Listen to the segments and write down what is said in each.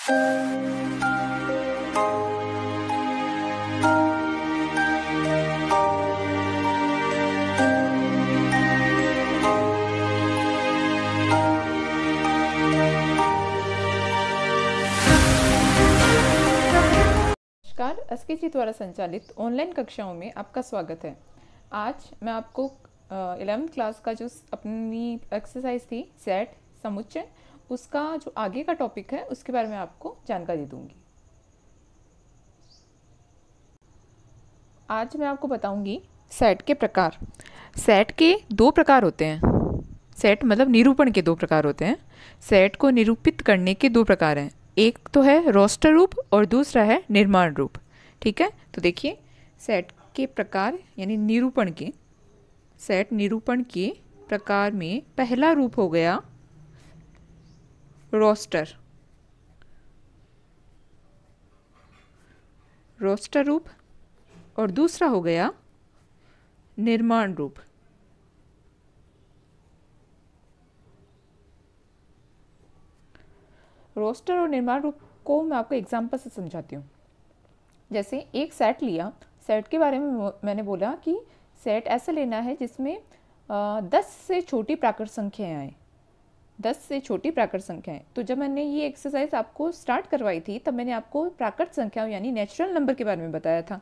नमस्कार, एसकेजी द्वारा संचालित ऑनलाइन कक्षाओं में आपका स्वागत है। आज मैं आपको 11th क्लास का जो अपनी एक्सरसाइज थी सेट समुच्चय, उसका जो आगे का टॉपिक है उसके बारे में आपको जानकारी दूंगी। आज मैं आपको बताऊंगी सेट के प्रकार। सेट के दो प्रकार होते हैं। सेट मतलब निरूपण के दो प्रकार होते हैं। सेट को निरूपित करने के दो प्रकार हैं। एक तो है रोस्टर रूप और दूसरा है निर्माण रूप। ठीक है, तो देखिए सेट के प्रकार यानी निरूपण के, सेट निरूपण के प्रकार में पहला रूप हो गया रोस्टर, रोस्टर रूप, और दूसरा हो गया निर्माण रूप। रोस्टर और निर्माण रूप को मैं आपको एग्जांपल से समझाती हूँ। जैसे एक सेट लिया, सेट के बारे में मैंने बोला कि सेट ऐसा लेना है जिसमें 10 से छोटी प्राकृत संख्याएं आए, 10 से छोटी प्राकृत संख्याएं। तो जब मैंने ये एक्सरसाइज आपको स्टार्ट करवाई थी तब मैंने आपको प्राकृत संख्याओं यानी नेचुरल नंबर के बारे में बताया था,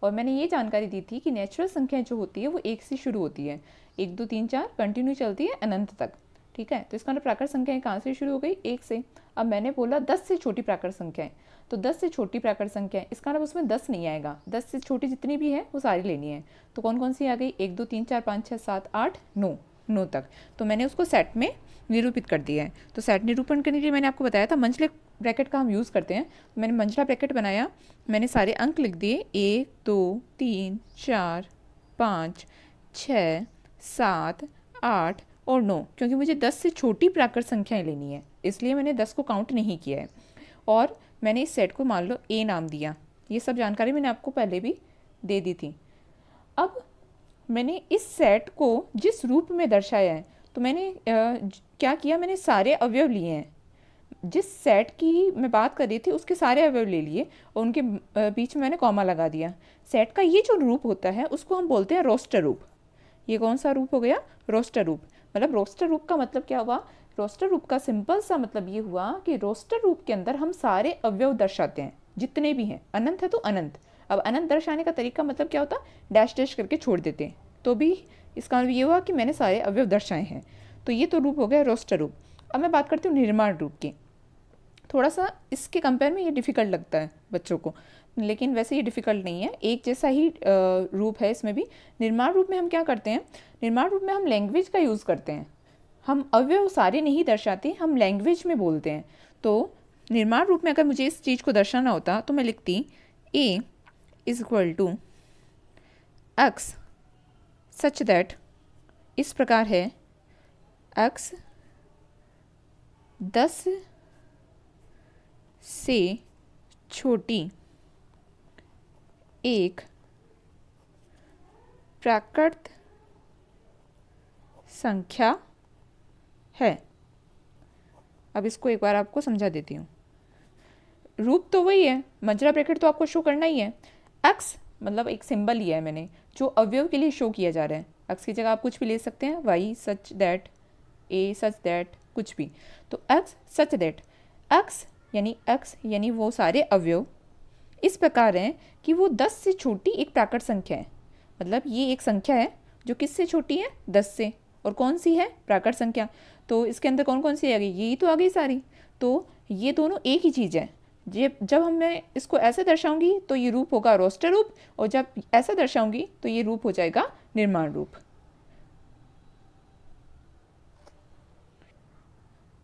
और मैंने ये जानकारी दी थी कि नेचुरल संख्याएं जो होती है वो 1 से शुरू होती है, 1 2 3 4 कंटिन्यू चलती है अनंत तक। ठीक है, तो इसका मतलब प्राकृत संख्याएं कहाँ से शुरू हो गई? 1 से। अब मैंने बोला 10 से छोटी प्राकृत संख्याएं, तो 10 से छोटी प्राकृत संख्याएं, इसका मतलब उसमें 10 नहीं आएगा, 10 से छोटी जितनी भी है वो सारी लेनी है। तो कौन कौन सी आ गई? 1 2 3 4 5 6 7 8 9, 9 तक। तो मैंने उसको सेट में निरूपित कर दिया है। तो सेट निरूपण करने के लिए मैंने आपको बताया था मंझले ब्रैकेट का हम यूज़ करते हैं। तो मैंने मंझला ब्रैकेट बनाया, मैंने सारे अंक लिख दिए 1 2 3 4 5 6 7 8 और 9, क्योंकि मुझे 10 से छोटी प्राकृत संख्याएं लेनी है, इसलिए मैंने 10 को काउंट नहीं किया है। और मैंने इस सेट को मान लो ए नाम दिया। ये सब जानकारी मैंने आपको पहले भी दे दी थी। अब मैंने इस सेट को जिस रूप में दर्शाया है, तो मैंने क्या किया, मैंने सारे अवयव लिए हैं। जिस सेट की मैं बात कर रही थी उसके सारे अवयव ले लिए और उनके बीच में मैंने कॉमा लगा दिया। सेट का ये जो रूप होता है उसको हम बोलते हैं रोस्टर रूप। ये कौन सा रूप हो गया? रोस्टर रूप। मतलब रोस्टर रूप का मतलब क्या हुआ? रोस्टर रूप का सिंपल सा मतलब ये हुआ कि रोस्टर रूप के अंदर हम सारे अवयव दर्शाते हैं, जितने भी हैं। अनंत है तो अनंत। अब अनंत दर्शाने का तरीका मतलब क्या होता? डैश डैश करके छोड़ देते हैं, तो भी इसका मतलब ये हुआ कि मैंने सारे अवयव दर्शाए हैं। तो ये तो रूप हो गया रोस्टर रूप। अब मैं बात करती हूँ निर्माण रूप की। थोड़ा सा इसके कंपेयर में ये डिफ़िकल्ट लगता है बच्चों को, लेकिन वैसे ये डिफ़िकल्ट नहीं है, एक जैसा ही रूप है इसमें भी। निर्माण रूप में हम क्या करते हैं? निर्माण रूप में हम लैंग्वेज का यूज़ करते हैं। हम अवयव सारे नहीं दर्शाते, हम लैंग्वेज में बोलते हैं। तो निर्माण रूप में अगर मुझे इस चीज़ को दर्शाना होता तो मैं लिखती A is equal to x such that, इस प्रकार है एक्स 10 से छोटी एक प्राकृत संख्या है। अब इसको एक बार आपको समझा देती हूँ। रूप तो वही है, मंझला ब्रैकेट तो आपको शो करना ही है। एक्स मतलब एक सिंबल लिया है मैंने जो अवयव के लिए शो किया जा रहा है। एक्स की जगह आप कुछ भी ले सकते हैं, y such that, a such that, कुछ भी। तो एक्स सच दैट, एक्स यानी वो सारे अवयव इस प्रकार हैं कि वो 10 से छोटी एक प्राकृत संख्या है। मतलब ये एक संख्या है जो किससे छोटी है? 10 से। और कौन सी है? प्राकृत संख्या। तो इसके अंदर कौन कौन सी आ गई? यही तो आ गई सारी। तो ये दोनों एक ही चीज़ है। जब मैं इसको ऐसे दर्शाऊंगी तो ये रूप होगा रोस्टर रूप, और जब ऐसा दर्शाऊंगी तो ये रूप हो जाएगा निर्माण रूप।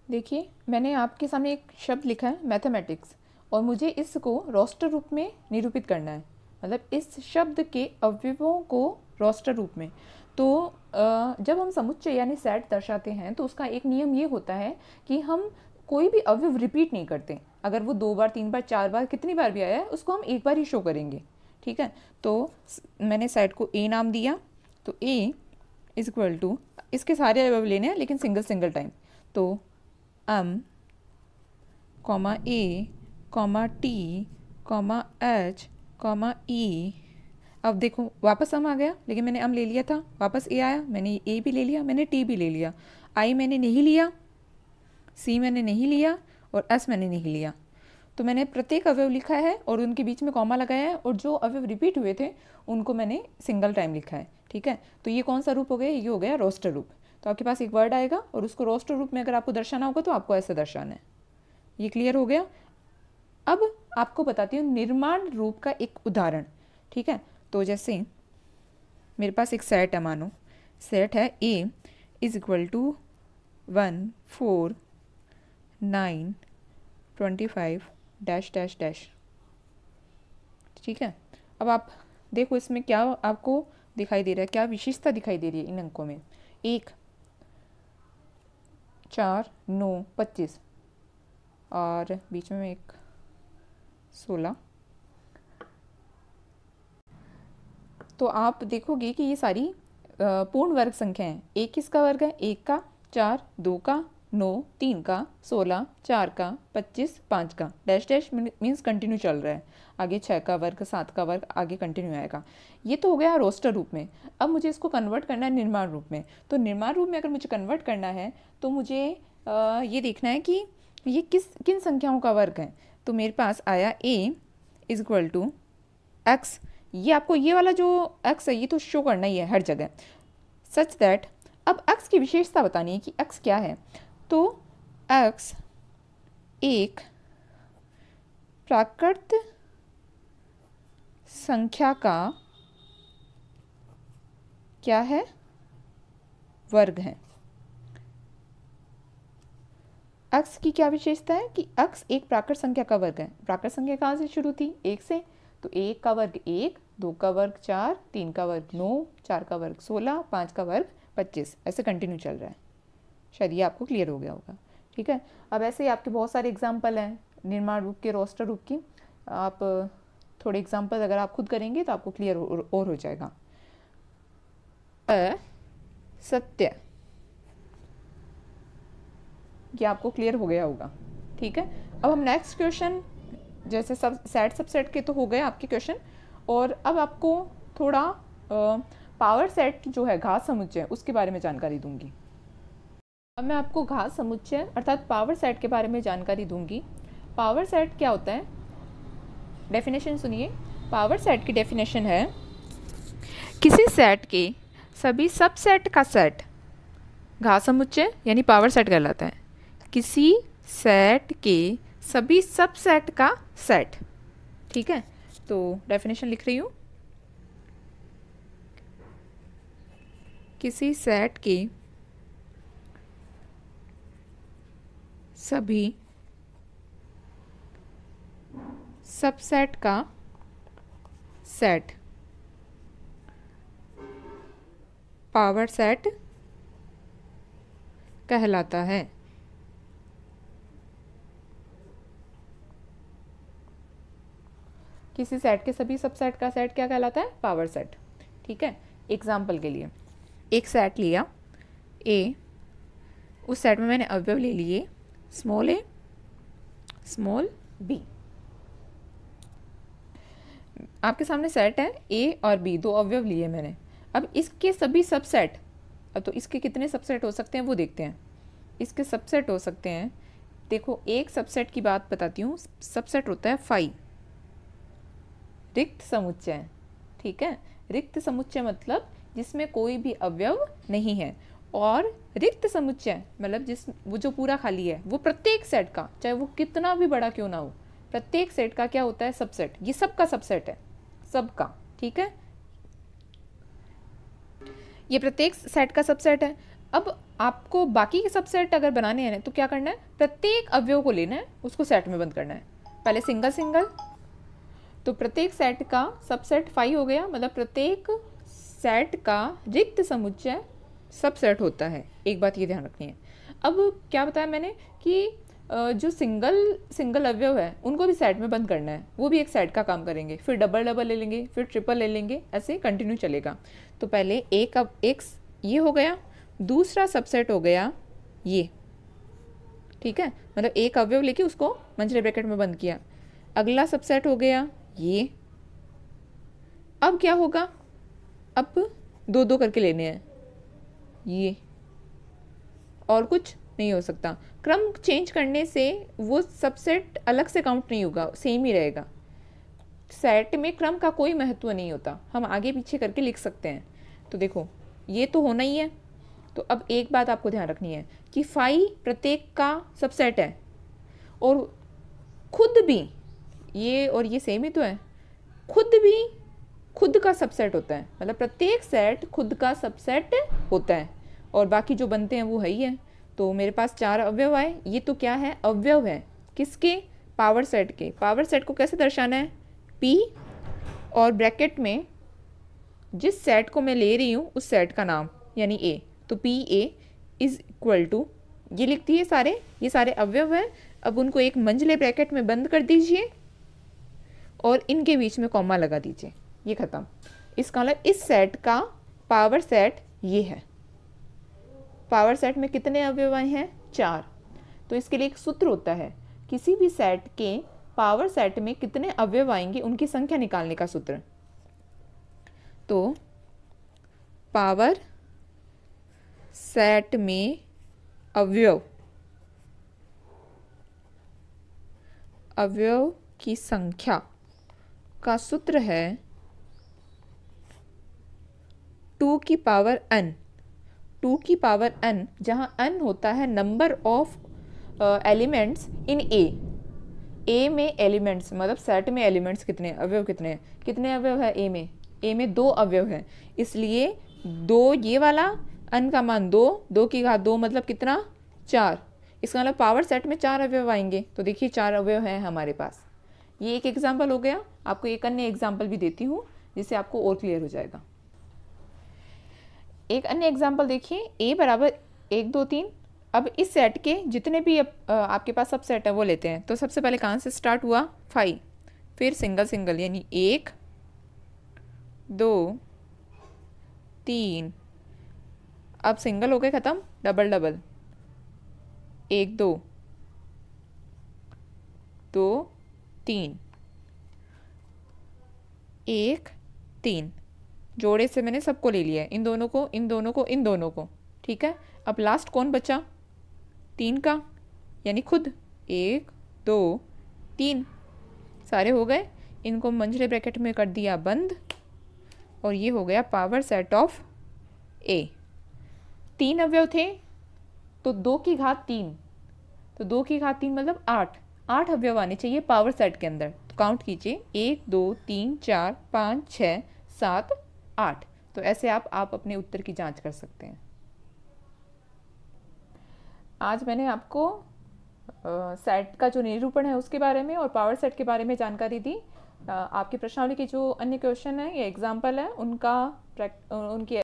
देखिए मैंने आपके सामने एक शब्द लिखा है मैथमेटिक्स, और मुझे इसको रोस्टर रूप में निरूपित करना है। मतलब इस शब्द के अवयवों को रोस्टर रूप में। तो जब हम समुच्चय यानी सेट दर्शाते हैं तो उसका एक नियम ये होता है कि हम कोई भी अवयव रिपीट नहीं करते। अगर वो 2 बार 3 बार 4 बार कितनी बार भी आया है उसको हम एक बार ही शो करेंगे। ठीक है, तो मैंने सेट को ए नाम दिया। तो ए इज इक्वल टू, इसके सारे अवयव लेने हैं लेकिन सिंगल टाइम। तो comma A comma T, comma H, comma E. अब देखो वापस एम आ गया, लेकिन मैंने एम ले लिया था, वापस ए आया, मैंने ए भी ले लिया, मैंने टी भी ले लिया, आई मैंने नहीं लिया, सी मैंने नहीं लिया और एस मैंने नहीं लिया। तो मैंने प्रत्येक अवयव लिखा है और उनके बीच में कॉमा लगाया है, और जो अवयव रिपीट हुए थे उनको मैंने सिंगल टाइम लिखा है। ठीक है, तो ये कौन सा रूप हो गया? ये हो गया रोस्टर रूप। तो आपके पास एक वर्ड आएगा और उसको रोस्टर रूप में अगर आपको दर्शाना होगा तो आपको ऐसे दर्शाना है। ये क्लियर हो गया? अब आपको बताती हूँ निर्माण रूप का एक उदाहरण। ठीक है, तो जैसे मेरे पास एक सेट है, मानो सेट है A is equal to 1 4 9 25 dash dash dash. ठीक है, अब आप देखो इसमें क्या आपको दिखाई दे रहा है, क्या विशेषता दिखाई दे रही है इन अंकों में। 1 4 9 25 और बीच में एक 16। तो आप देखोगे कि ये सारी पूर्ण वर्ग संख्या हैं। 1 किसका वर्ग है? 1 का, 4 2 का, 9 3 का, 16 4 का, 25 5 का, डैश डैश मीन्स कंटिन्यू चल रहा है। आगे 6 का वर्ग, 7 का वर्ग, आगे कंटिन्यू आएगा। ये तो हो गया रोस्टर रूप में। अब मुझे इसको कन्वर्ट करना है निर्माण रूप में। तो निर्माण रूप में अगर मुझे कन्वर्ट करना है तो मुझे ये देखना है कि ये किन संख्याओं का वर्ग है। तो मेरे पास आया a is equal to x. ये आपको ये वाला जो x है ये तो शो करना ही है हर जगह, सच दैट अब x की विशेषता बतानी है कि x क्या है। तो x एक प्राकृत संख्या का क्या है? वर्ग है। x की क्या विशेषता है कि x एक प्राकृत संख्या का वर्ग है। प्राकृत संख्या कहाँ से शुरू थी? 1 से। तो 1 का वर्ग 1, 2 का वर्ग 4, 3 का वर्ग 9, 4 का वर्ग 16, 5 का वर्ग 25, ऐसे कंटिन्यू चल रहा है। शायद ये आपको क्लियर हो गया होगा। ठीक है, अब ऐसे ही आपके बहुत सारे एग्जाम्पल हैं निर्माण रूप के, रोस्टर रूप की। आप थोड़े एग्जाम्पल अगर आप खुद करेंगे तो आपको क्लियर और हो जाएगा। सत्य, ये आपको क्लियर हो गया होगा। ठीक है, अब हम नेक्स्ट क्वेश्चन, जैसे सब सेट सबसेट के तो हो गए आपके क्वेश्चन, और अब आपको थोड़ा पावर सेट जो है घात समुच्चय उसके बारे में जानकारी दूंगी। अब मैं आपको घात समुच्चय अर्थात पावर सेट के बारे में जानकारी दूंगी। पावर सेट क्या होता है? डेफिनेशन सुनिए। पावर सेट की डेफिनेशन है किसी सेट के सभी सबसेट का सेट घात समुच्चय यानी पावर सेट कहलाता है। किसी सेट के सभी सबसेट का सेट। ठीक है, तो डेफिनेशन लिख रही हूँ। किसी सेट के सभी सबसेट का सेट पावर सेट कहलाता है। किसी सेट के सभी सबसेट का सेट क्या कहलाता है? Power set. ठीक है, एग्जाम्पल के लिए एक सेट लिया ए, उस सेट में मैंने अवयव ले लिए स्मॉल ए स्मॉल बी। आपके सामने सेट है ए और बी, दो अवयव लिए मैंने। अब इसके सभी सबसेट, अब तो इसके कितने सबसेट हो सकते हैं वो देखते हैं। इसके सबसेट हो सकते हैं, देखो एक सबसेट की बात बताती हूँ। सबसेट होता है 5 रिक्त समुच्चय। ठीक है, रिक्त समुच्चय मतलब जिसमें कोई भी अवयव नहीं है, और रिक्त समुच्चय मतलब वो जो पूरा खाली है, वो प्रत्येक सेट का, चाहे वो कितना भी बड़ा क्यों ना हो, प्रत्येक सेट का क्या होता है? सबसेट। ये सबका सबसेट है, सबका। ठीक है, ये प्रत्येक सेट का सबसेट है। अब आपको बाकी के सबसेट अगर बनाने हैं तो क्या करना है? प्रत्येक अवयव को लेना है, उसको सेट में बंद करना है। पहले सिंगल सिंगल, तो प्रत्येक सेट का सबसेट 5 हो गया, मतलब प्रत्येक सेट का रिक्त समुच्चय सबसेट होता है। एक बात ये ध्यान रखनी है। अब क्या बताया मैंने कि जो सिंगल अवयव है उनको भी सेट में बंद करना है, वो भी एक सेट का काम करेंगे। फिर डबल डबल ले लेंगे, फिर ट्रिपल ले लेंगे, ऐसे कंटिन्यू चलेगा। तो पहले एक ये हो गया, दूसरा सबसेट हो गया ये। ठीक है, मतलब एक अवयव लेके उसको मंझले ब्रैकेट में बंद किया। अगला सबसेट हो गया ये। अब क्या होगा, अब दो दो करके लेने हैं ये, और कुछ नहीं हो सकता। क्रम चेंज करने से वो सबसेट अलग से काउंट नहीं होगा, सेम ही रहेगा। सेट में क्रम का कोई महत्व नहीं होता, हम आगे पीछे करके लिख सकते हैं। तो देखो ये तो होना ही है। तो अब एक बात आपको ध्यान रखनी है कि फाई प्रत्येक का सबसेट है, और खुद भी ये और ये सेम ही तो है, खुद भी खुद का सबसेट होता है। मतलब प्रत्येक सेट खुद का सबसेट होता है, और बाकी जो बनते हैं वो है ही है। तो मेरे पास 4 अवयव आए। ये तो क्या है, अवयव है। किसके, पावर सेट के। पावर सेट को कैसे दर्शाना है, P और ब्रैकेट में जिस सेट को मैं ले रही हूँ उस सेट का नाम यानी A। तो PA इज इक्वल टू, ये लिखती है सारे, ये सारे अवयव हैं। अब उनको एक मंझले ब्रैकेट में बंद कर दीजिए और इनके बीच में कॉमा लगा दीजिए, ये खत्म। इसका मतलब इस सेट का पावर सेट ये है। पावर सेट में कितने अवयव हैं, 4। तो इसके लिए एक सूत्र होता है, किसी भी सेट के पावर सेट में कितने अवयव आएंगे उनकी संख्या निकालने का सूत्र। तो पावर सेट में अवयव की संख्या का सूत्र है 2 की पावर n। 2 की पावर n, जहाँ n होता है नंबर ऑफ एलिमेंट्स इन ए में एलिमेंट्स, मतलब सेट में एलिमेंट्स कितने, अवयव कितने हैं, कितने अवयव है ए में 2 अवयव है, इसलिए 2, ये वाला n का मान 2, 2 की घात 2 मतलब कितना, 4। इसका मतलब पावर सेट में 4 अवयव आएंगे। तो देखिए 4 अवयव हैं हमारे पास। ये एक एग्जाम्पल हो गया। आपको एक अन्य एग्जाम्पल भी देती हूँ जिससे आपको और क्लियर हो जाएगा। एक अन्य एग्जाम्पल देखिए, a बराबर 1 2 3। अब इस सेट के जितने भी आपके पास सब सेट है वो लेते हैं। तो सबसे पहले कहाँ से स्टार्ट हुआ, 5, फिर सिंगल सिंगल यानी 1 2 3, अब सिंगल हो गए ख़त्म, डबल डबल 1 2 2 3 1 3, जोड़े से मैंने सबको ले लिया है, इन दोनों को, इन दोनों को, इन दोनों को। ठीक है, अब लास्ट कौन बचा, 3 का, यानी खुद 1 2 3 सारे हो गए। इनको मंझले ब्रैकेट में कर दिया बंद, और ये हो गया पावर सेट ऑफ A। 3 अवयव थे तो 2 की घात 3, तो 2 की घात 3 मतलब 8 अवयव आने चाहिए पावर सेट के अंदर। तो काउंट कीजिए, 1 2 3 4 5 6 7 8। तो ऐसे आप अपने उत्तर की जांच कर सकते हैं। आज मैंने आपको सेट का जो निरूपण है उसके बारे में और पावर सेट के बारे में जानकारी दी। आपकी प्रश्नावली के जो अन्य क्वेश्चन हैं या एग्जाम्पल है उनकी